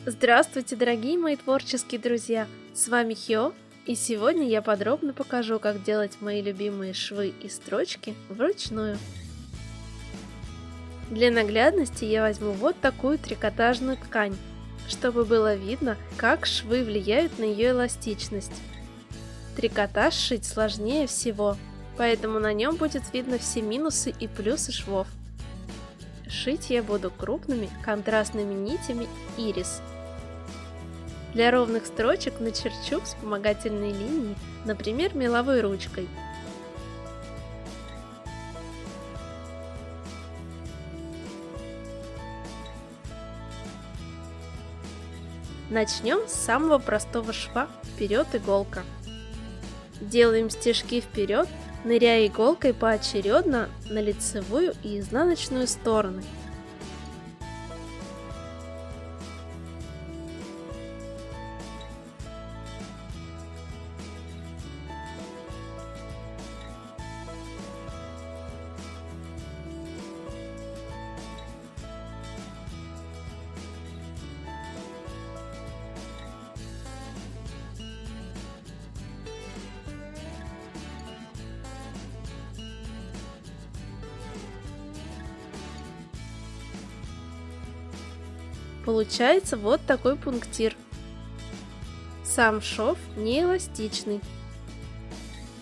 Здравствуйте, дорогие мои творческие друзья! С вами Хио, и сегодня я подробно покажу, как делать мои любимые швы и строчки вручную. Для наглядности я возьму вот такую трикотажную ткань, чтобы было видно, как швы влияют на ее эластичность. Трикотаж шить сложнее всего, поэтому на нем будет видно все минусы и плюсы швов. Шить я буду крупными контрастными нитями ирис. Для ровных строчек начерчу вспомогательные линии, например, меловой ручкой. Начнем с самого простого шва «Вперед иголка». Делаем стежки вперед, ныряя иголкой поочередно на лицевую и изнаночную стороны. Получается вот такой пунктир. Сам шов не эластичный.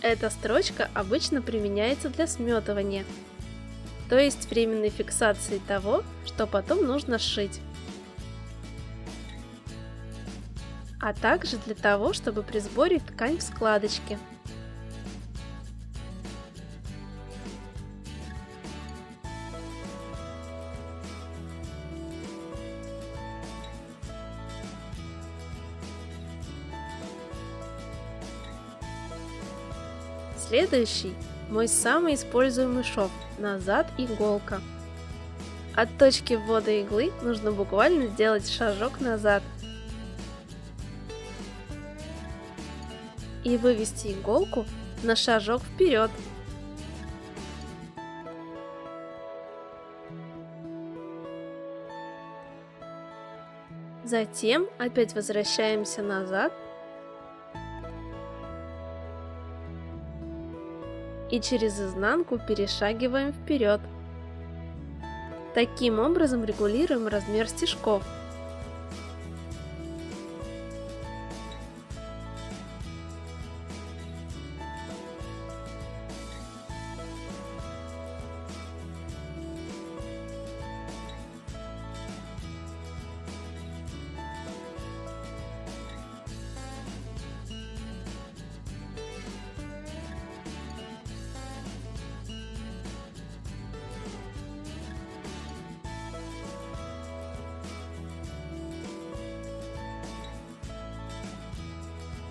Эта строчка обычно применяется для сметывания, то есть временной фиксации того, что потом нужно сшить, а также для того, чтобы присборить ткань в складочке. Следующий – мой самый используемый шов – назад иголка. От точки ввода иглы нужно буквально сделать шажок назад и вывести иголку на шажок вперед. Затем опять возвращаемся назад и через изнанку перешагиваем вперед. Таким образом регулируем размер стежков.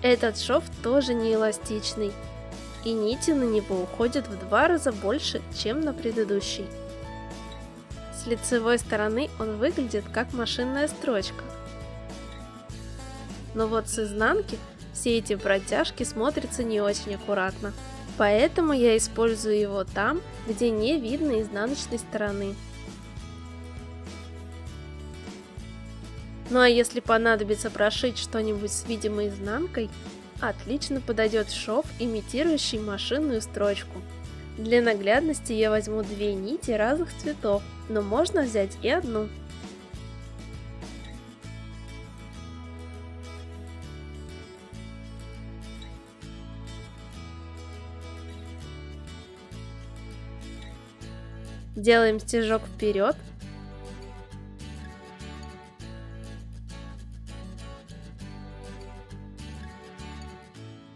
Этот шов тоже не эластичный, и нити на него уходят в 2 раза больше, чем на предыдущий. С лицевой стороны он выглядит как машинная строчка. Но вот с изнанки все эти протяжки смотрятся не очень аккуратно, поэтому я использую его там, где не видно изнаночной стороны. Ну а если понадобится прошить что-нибудь с видимой изнанкой, отлично подойдет шов, имитирующий машинную строчку. Для наглядности я возьму 2 нити разных цветов, но можно взять и одну. Делаем стежок вперед.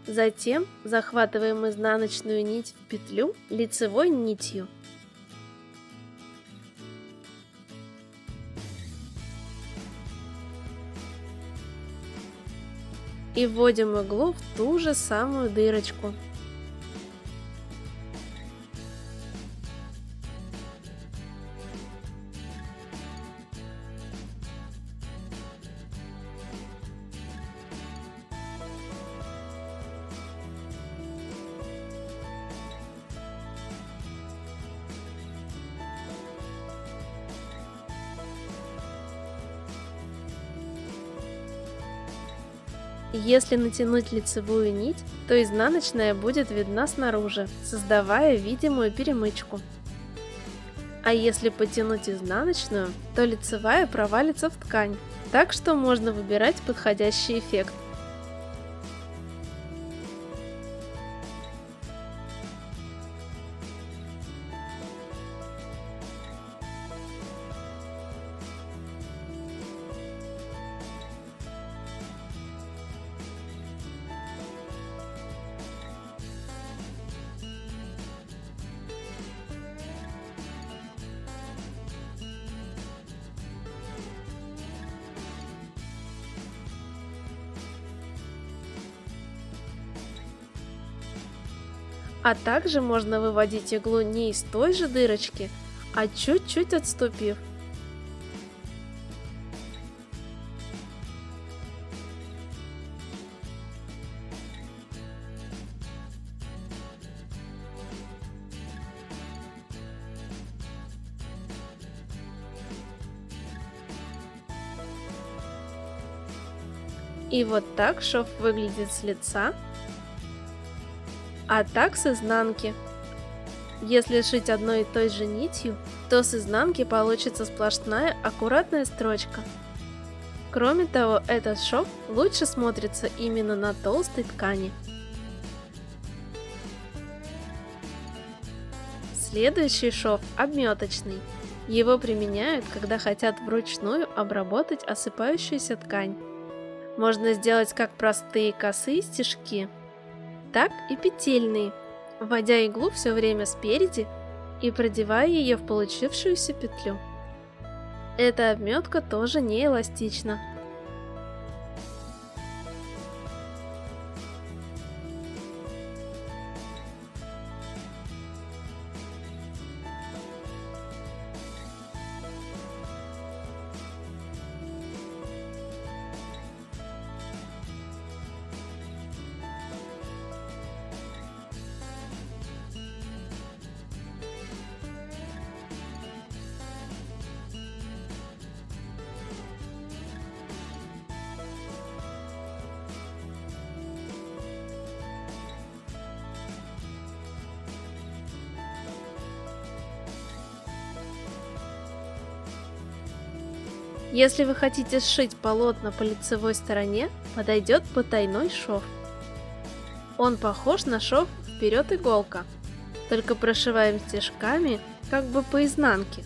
Затем захватываем изнаночную нить в петлю лицевой нитью. И вводим иглу в ту же самую дырочку. Если натянуть лицевую нить, то изнаночная будет видна снаружи, создавая видимую перемычку. А если потянуть изнаночную, то лицевая провалится в ткань, так что можно выбирать подходящий эффект. А также можно выводить иглу не из той же дырочки, а чуть-чуть отступив. И вот так шов выглядит с лица, а так с изнанки. Если шить одной и той же нитью, то с изнанки получится сплошная аккуратная строчка. Кроме того, этот шов лучше смотрится именно на толстой ткани. Следующий шов обметочный. Его применяют, когда хотят вручную обработать осыпающуюся ткань. Можно сделать как простые косые стежки, так и петельные, вводя иглу все время спереди и продевая ее в получившуюся петлю. Эта обметка тоже не эластична. Если вы хотите сшить полотна по лицевой стороне, подойдет потайной шов. Он похож на шов вперед иголка, только прошиваем стежками как бы по изнанке.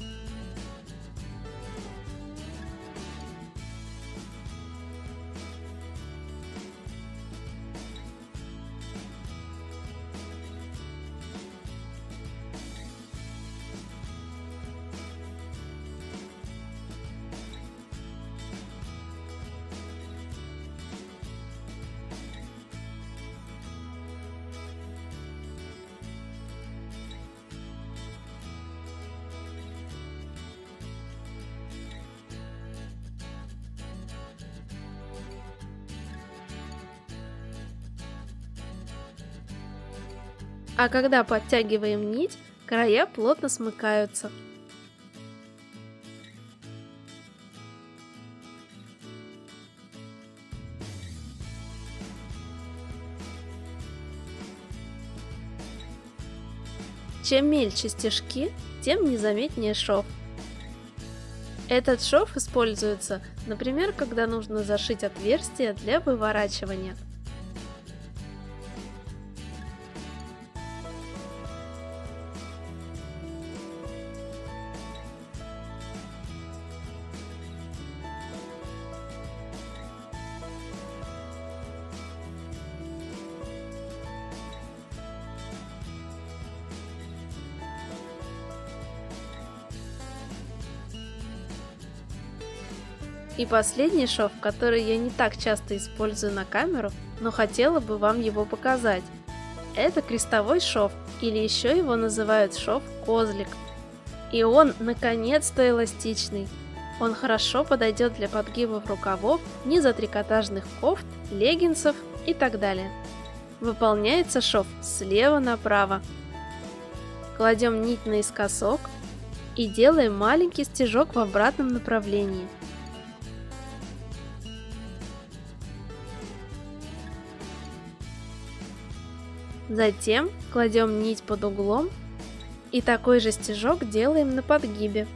А когда подтягиваем нить, края плотно смыкаются. Чем мельче стежки, тем незаметнее шов. Этот шов используется, например, когда нужно зашить отверстие для выворачивания. И последний шов, который я не так часто использую на камеру, но хотела бы вам его показать. Это крестовой шов, или еще его называют шов козлик. И он наконец-то эластичный. Он хорошо подойдет для подгибов рукавов, низа трикотажных кофт, леггинсов и так далее. Выполняется шов слева направо. Кладем нить наискосок и делаем маленький стежок в обратном направлении. Затем кладем нить под углом и такой же стежок делаем на подгибе.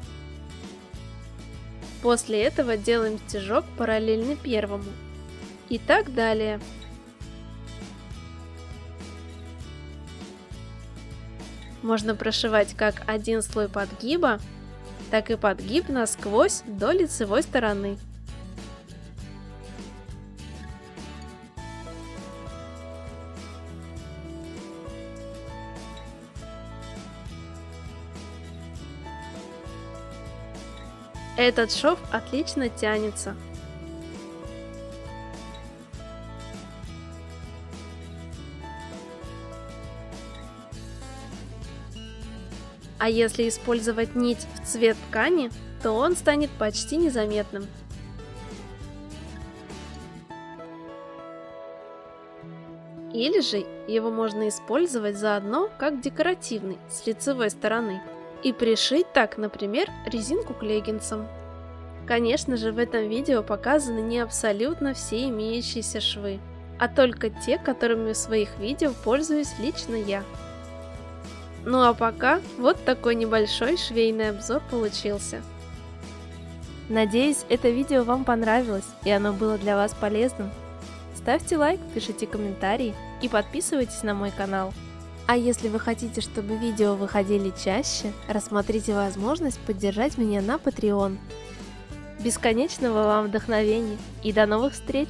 После этого делаем стежок параллельно первому. И так далее. Можно прошивать как один слой подгиба, так и подгиб насквозь до лицевой стороны. Этот шов отлично тянется. А если использовать нить в цвет ткани, то он станет почти незаметным. Или же его можно использовать заодно как декоративный с лицевой стороны и пришить так, например, резинку к леггинсам. Конечно же, в этом видео показаны не абсолютно все имеющиеся швы, а только те, которыми в своих видео пользуюсь лично я. Ну а пока вот такой небольшой швейный обзор получился. Надеюсь, это видео вам понравилось и оно было для вас полезным. Ставьте лайк, пишите комментарии и подписывайтесь на мой канал. А если вы хотите, чтобы видео выходили чаще, рассмотрите возможность поддержать меня на Patreon. Бесконечного вам вдохновения и до новых встреч!